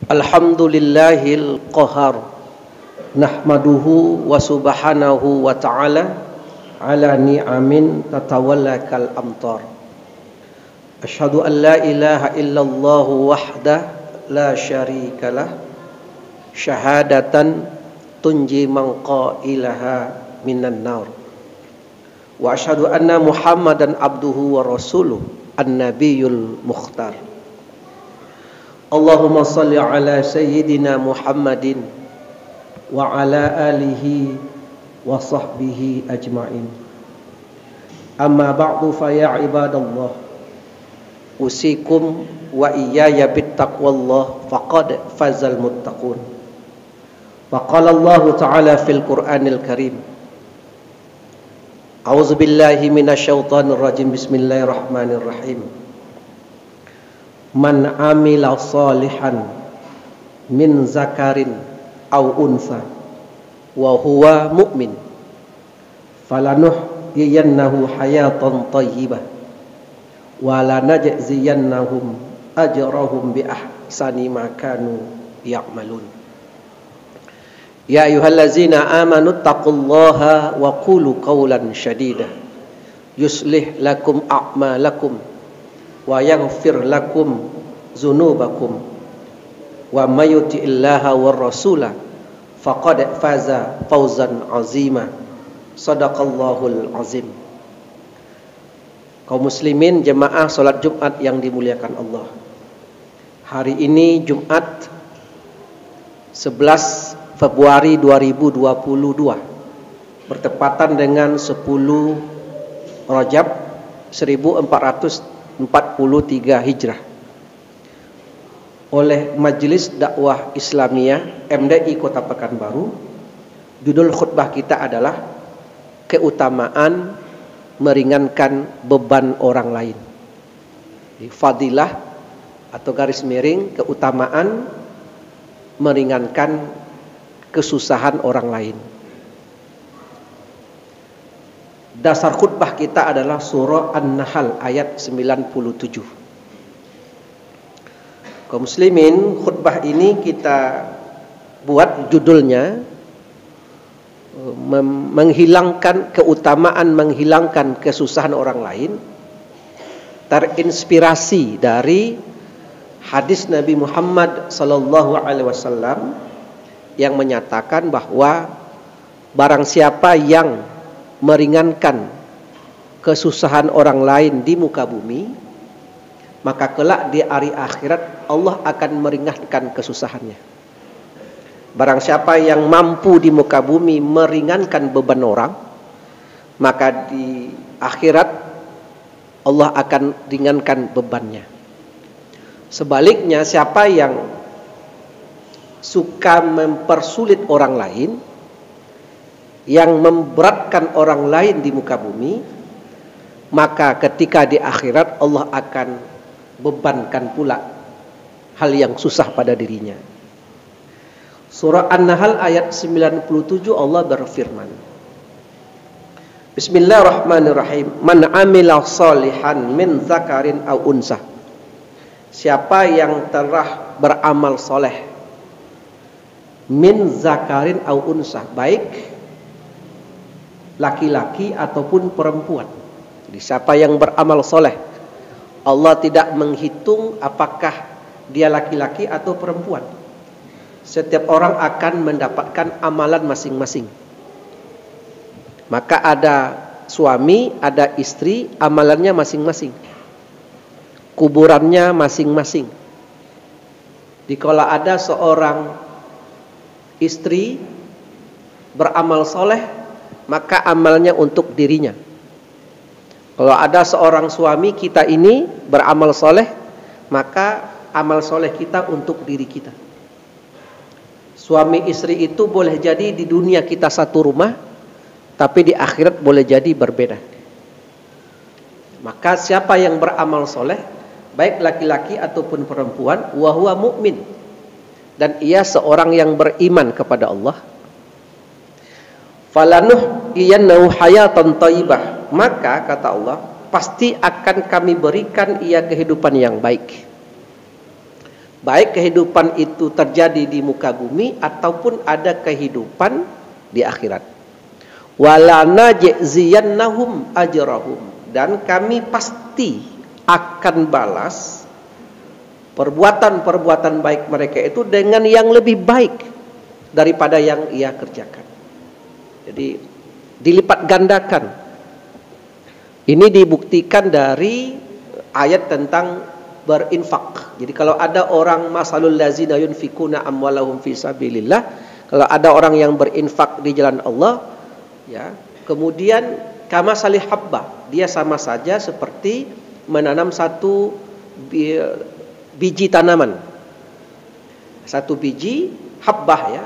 Alhamdulillahil qahar, nahmaduhu wa subhanahu wa ta'ala ala ni'amin tatawalla kal amtar. Asyhadu an la ilaha illallah wahdah la syarikalah, syahadatan tunji man qailaha minan nar. Wa asyhadu anna Muhammadan abduhu wa rasuluh an-nabiyul mukhtar. Allahumma salli ala sayyidina Muhammadin wa ala alihi wa sahbihi ajma'in. Amma ba'du fa ya ibadallah, usikum wa iyaya bittaqwallah faqad fazal muttaqun. Wa qala Allah ta'ala fil Qur'anil Karim, A'udzu billahi minasyaitonir rajim. Bismillahirrahmanirrahim. Man amila salihan min zakarin aw unsa wa huwa mu'min falanuhyiyannahu hayatan thayyibah wa lanajziyannahum ajrahum bi ahsani ma kanu ya'malun. Ya ayyuhallazina amanu taqullaha wa qulu qawlan shadida yuslih lakum a'malakum wa yaghfir lakum dzunubakum wa may yuti'illaha war rasula faqad faza fawzan azima. Shadaqallahul azim. Kaum muslimin jemaah salat Jumat yang dimuliakan Allah, hari ini Jumat 11 Februari 2022 bertepatan dengan 10 Rajab 1443 Hijrah oleh Majelis Dakwah Islamiyah MDI Kota Pekanbaru. Judul khutbah kita adalah keutamaan meringankan beban orang lain. Fadilah atau garis miring keutamaan meringankan kesusahan orang lain. Dasar khutbah kita adalah surah An-Nahl ayat 97. Kaum muslimin, khutbah ini kita buat judulnya menghilangkan keutamaan menghilangkan kesusahan orang lain, terinspirasi dari hadis Nabi Muhammad sallallahu alaihi wasallam yang menyatakan bahwa barang siapa yang meringankan kesusahan orang lain di muka bumi, maka kelak di hari akhirat Allah akan meringankan kesusahannya. Barang siapa yang mampu di muka bumi meringankan beban orang, maka di akhirat Allah akan ringankan bebannya. Sebaliknya, siapa yang suka mempersulit orang lain, yang memberatkan orang lain di muka bumi, maka ketika di akhirat Allah akan bebankan pula hal yang susah pada dirinya. Surah An-Nahl ayat 97 Allah berfirman, Bismillahirrahmanirrahim. Man amila salihan min zakarin aw unsah. Siapa yang telah beramal soleh min zakarin aw unsah, baik laki-laki ataupun perempuan. Jadi siapa yang beramal soleh, Allah tidak menghitung apakah dia laki-laki atau perempuan. Setiap orang akan mendapatkan amalan masing-masing. Maka ada suami, ada istri, amalannya masing-masing, kuburannya masing-masing. Kalau ada seorang istri beramal soleh, maka amalnya untuk dirinya. Kalau ada seorang suami kita ini beramal soleh, maka amal soleh kita untuk diri kita. Suami istri itu boleh jadi di dunia kita satu rumah, tapi di akhirat boleh jadi berbeda. Maka siapa yang beramal soleh, baik laki-laki ataupun perempuan, wa huwa mu'min, dan ia seorang yang beriman kepada Allah, falanuhyiyannahu hayatan thayyibah, maka kata Allah, pasti akan kami berikan ia kehidupan yang baik. Baik kehidupan itu terjadi di muka bumi ataupun ada kehidupan di akhirat. Wala najziyannahum ajrahum, dan kami pasti akan balas perbuatan-perbuatan baik mereka itu dengan yang lebih baik daripada yang ia kerjakan. Jadi dilipat gandakan. Ini dibuktikan dari ayat tentang berinfak. Jadi kalau ada orang masalul ladzina yunfikuna amwalahum fi sabilillah, kalau ada orang yang berinfak di jalan Allah, ya, kemudian kama salih habba, dia sama saja seperti menanam satu biji tanaman. Satu biji habbah, ya.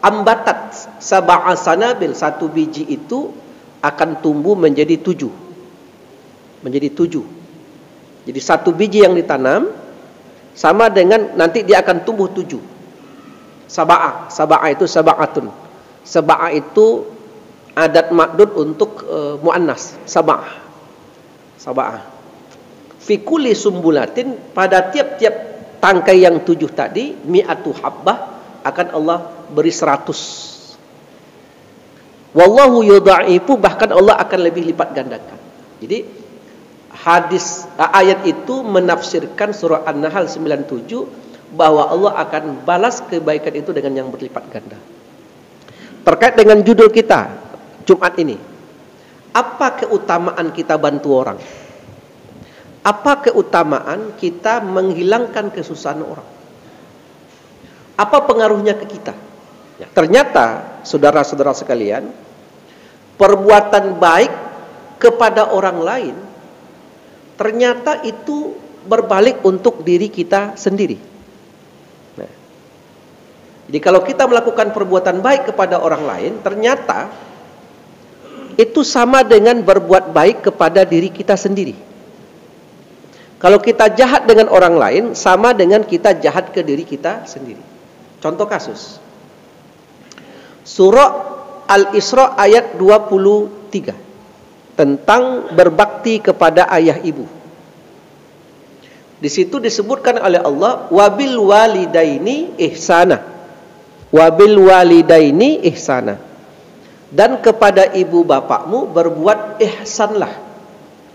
Ambatat sab'a sanabil, satu biji itu akan tumbuh menjadi 7. Menjadi 7. Jadi satu biji yang ditanam sama dengan nanti dia akan tumbuh 7. Sab'a itu sab'atun. Sab'a itu adat makdud untuk muannas, sab'a. Fi kulli sumbulatin, pada tiap-tiap tangkai yang 7 tadi, mi'atu habbah, akan Allah beri 100. Wallahu yudha'ifu, bahkan Allah akan lebih lipat gandakan. Jadi ayat itu menafsirkan surah An-Nahl 97 bahwa Allah akan balas kebaikan itu dengan yang berlipat ganda. Terkait dengan judul kita Jumat ini, apa keutamaan kita bantu orang? Apa keutamaan kita menghilangkan kesusahan orang? Apa pengaruhnya ke kita? Ya, ternyata saudara-saudara sekalian, perbuatan baik kepada orang lain ternyata itu berbalik untuk diri kita sendiri. Nah, jadi kalau kita melakukan perbuatan baik kepada orang lain, ternyata itu sama dengan berbuat baik kepada diri kita sendiri. Kalau kita jahat dengan orang lain, sama dengan kita jahat ke diri kita sendiri. Contoh kasus. Surah Al-Isra ayat 23. Tentang berbakti kepada ayah ibu. Di situ disebutkan oleh Allah, wabil walidaini ihsana. Wabil walidaini ihsana. Dan kepada ibu bapakmu berbuat ihsanlah.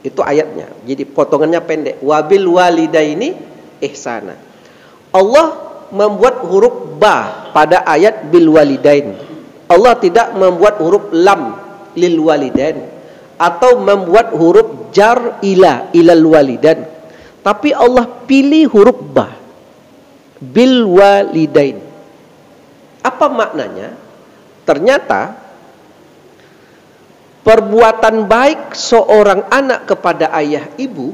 Itu ayatnya. Jadi potongannya pendek. Wabil walidaini ihsana. Allah membuat huruf ba pada ayat bil walidain. Allah tidak membuat huruf lam lil walidain, atau membuat huruf jar ilal walidan, tapi Allah pilih huruf ba, bil walidain. Apa maknanya? Ternyata perbuatan baik seorang anak kepada ayah ibu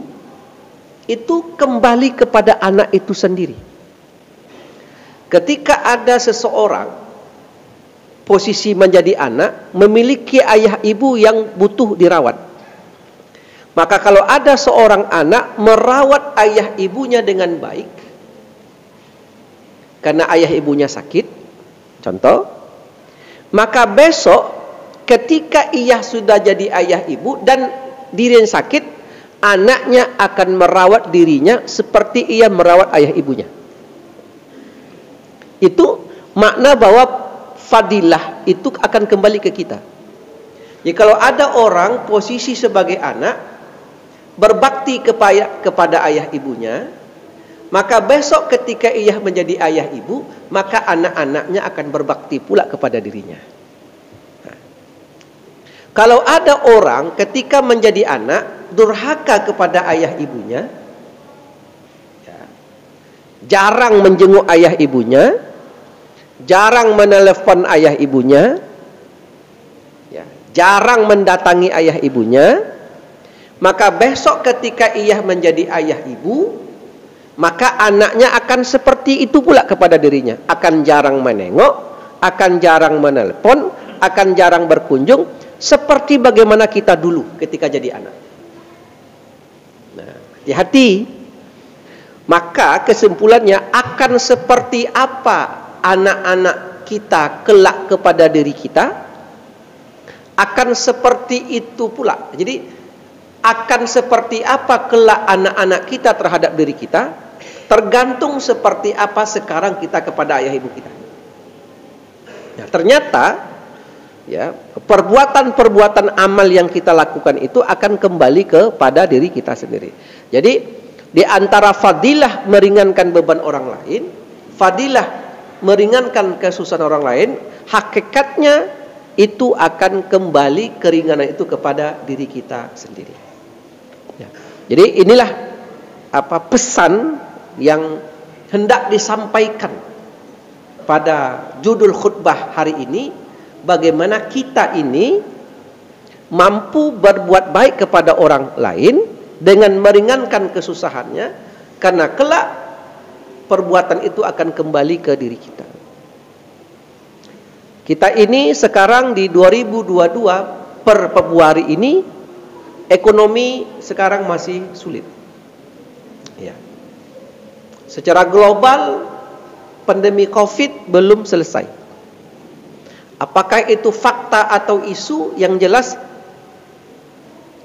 itu kembali kepada anak itu sendiri. Ketika ada seseorang posisi menjadi anak, memiliki ayah ibu yang butuh dirawat, maka kalau ada seorang anak merawat ayah ibunya dengan baik karena ayah ibunya sakit, contoh, maka besok ketika ia sudah jadi ayah ibu dan dirinya sakit, anaknya akan merawat dirinya seperti ia merawat ayah ibunya. Itu makna bahwa fadilah itu akan kembali ke kita. Jadi kalau ada orang posisi sebagai anak berbakti kepada ayah ibunya, maka besok ketika ia menjadi ayah ibu, maka anak-anaknya akan berbakti pula kepada dirinya. Nah, kalau ada orang ketika menjadi anak durhaka kepada ayah ibunya, ya, jarang menjenguk ayah ibunya, jarang menelepon ayah ibunya, ya, jarang mendatangi ayah ibunya, maka besok ketika ia menjadi ayah ibu, maka anaknya akan seperti itu pula kepada dirinya. Akan jarang menengok, akan jarang menelepon, akan jarang berkunjung, seperti bagaimana kita dulu ketika jadi anak. Nah, hati-hati. Maka kesimpulannya, akan seperti apa anak-anak kita kelak kepada diri kita, akan seperti itu pula. Jadi akan seperti apa kelak anak-anak kita terhadap diri kita, tergantung seperti apa sekarang kita kepada ayah ibu kita. Ya, ternyata ya, perbuatan-perbuatan amal yang kita lakukan itu akan kembali kepada diri kita sendiri. Jadi di antara fadilah meringankan beban orang lain, fadilah meringankan kesusahan orang lain, hakikatnya itu akan kembali keringanan itu kepada diri kita sendiri. Ya. Jadi inilah pesan yang hendak disampaikan pada judul khutbah hari ini, bagaimana kita ini mampu berbuat baik kepada orang lain dengan meringankan kesusahannya, karena kelak perbuatan itu akan kembali ke diri kita. Kita ini sekarang di 2022 per Februari ini ekonomi sekarang masih sulit. Ya. Secara global pandemi Covid belum selesai. Apakah itu fakta atau isu? Yang jelas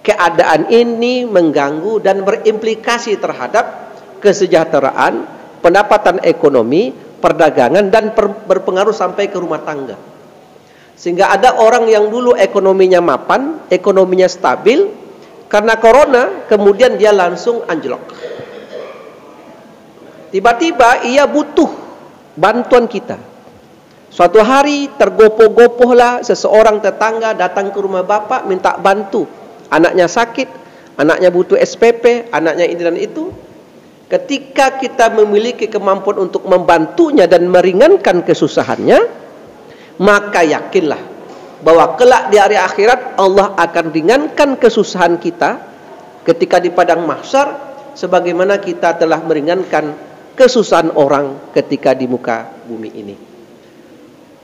keadaan ini mengganggu dan berimplikasi terhadap kesejahteraan, pendapatan ekonomi, perdagangan, dan berpengaruh sampai ke rumah tangga. Sehingga ada orang yang dulu ekonominya mapan, ekonominya stabil, karena corona kemudian dia langsung anjlok. Tiba-tiba ia butuh bantuan kita. Suatu hari tergopoh-gopohlah seseorang tetangga datang ke rumah bapak minta bantu. Anaknya sakit, anaknya butuh SPP, anaknya ini dan itu. Ketika kita memiliki kemampuan untuk membantunya dan meringankan kesusahannya, maka yakinlah bahwa kelak di hari akhirat Allah akan ringankan kesusahan kita ketika di padang mahsyar, sebagaimana kita telah meringankan kesusahan orang ketika di muka bumi ini.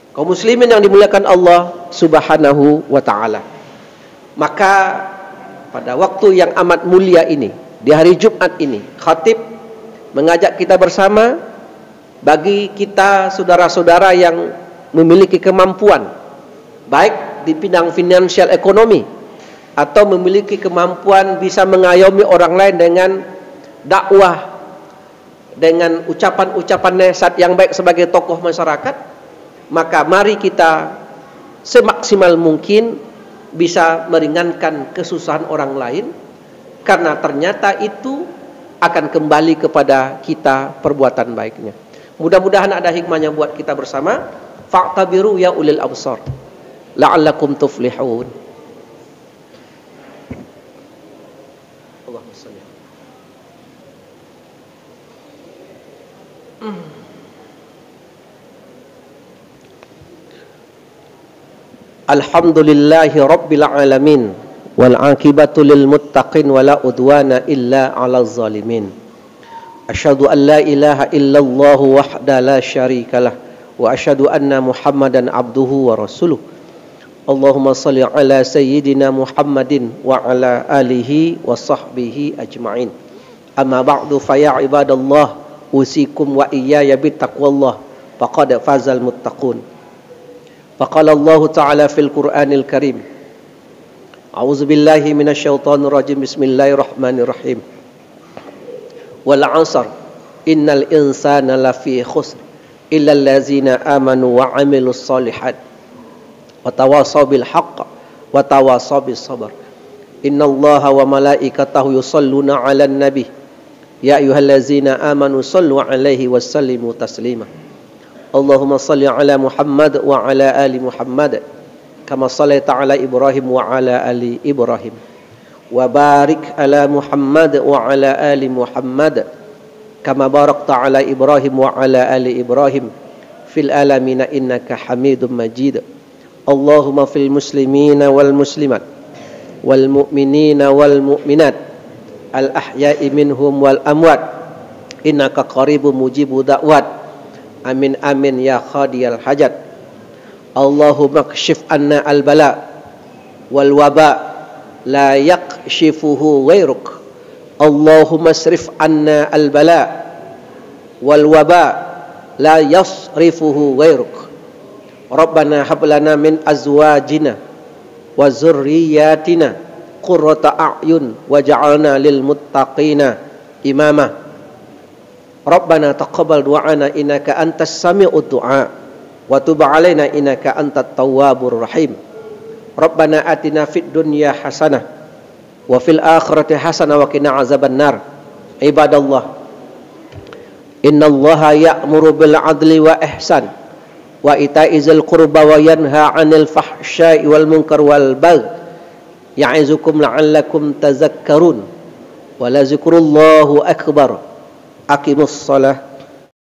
Kaum muslimin yang dimuliakan Allah Subhanahu wa ta'ala, maka pada waktu yang amat mulia ini, di hari Jumat ini, khatib mengajak kita bersama, bagi kita saudara-saudara yang memiliki kemampuan baik di bidang finansial ekonomi atau memiliki kemampuan bisa mengayomi orang lain dengan dakwah, dengan ucapan-ucapan nasihat yang baik sebagai tokoh masyarakat, maka mari kita semaksimal mungkin bisa meringankan kesusahan orang lain, karena ternyata itu akan kembali kepada kita perbuatan baiknya. Mudah-mudahan ada hikmahnya buat kita bersama. Fa'tabiru ya ulil absar la'allakum tuflihun. Allahumma shalli. Alhamdulillahi rabbil alamin wal aqibatu lil muttaqin wala udwana illa 'alal zalimin. Asyhadu an la ilaha illallah wahda la syarikalah wa asyhadu anna Muhammadan abduhu wa rasuluh. Allahumma shalli ala sayyidina Muhammadin wa ala alihi wa sahbihi ajma'in. Amma ba'du, fa ya ibadallah, usikum wa iyaya bittaqwallah, faqad fazal muttaqun. Faqala Allah ta'ala fil Qur'anil Karim, a'udzu billahi minasyaitonir rajim, bismillahirrahmanirrahim. Wal 'asr innal insana lafi khusr illa allazina amanu wa 'amilus shalihat wa tawasaw bil haqq wa tawasaw bis sabr. Innallaha wa malaikatahu yusholluna 'alan nabi ya ayyuhallazina amanu shallu 'alaihi wa sallimu taslima. Allahumma salli ala Muhammad wa ala ali Muhammad kama shallaita ala Ibrahim wa ala ali Ibrahim wa barik ala Muhammad wa ala ali Muhammad kama barakta ala Ibrahim wa ala ali Ibrahim fil alamin innaka Hamidum Majid. Allahumma fil muslimina wal muslimat wal mu'minina wal mu'minat al ahya'i minhum wal amwat innaka qaribun mujibu da'wat. Amin amin ya khadiyal hajat. Allahumma kshif anna al bala wal waba la yakshifuhu ghairuk. Allahumma srif anna al bala wal waba la yasrifuhu ghairuk. Rabbana hab lana min azwajina wa zurriyyatina qurrata a'yun waj'alna lil muttaqina imama. Rabbana taqabbal du'ana innaka antas sami'ud du'a wa tub 'alaina innaka antat tawwabur rahim. Rabbana atina fid dunya hasanah wa fil akhirati hasanah wa qina azabannar. Ibadallah, innallaha ya'muru bil 'adli wa ihsan wa ita'izil qurba wa yanha 'anil fahsya'i wal munkar wal baghi ya'izukum la'allakum tazakkarun. Wa la zikrullahi akbar. Aqimus shalah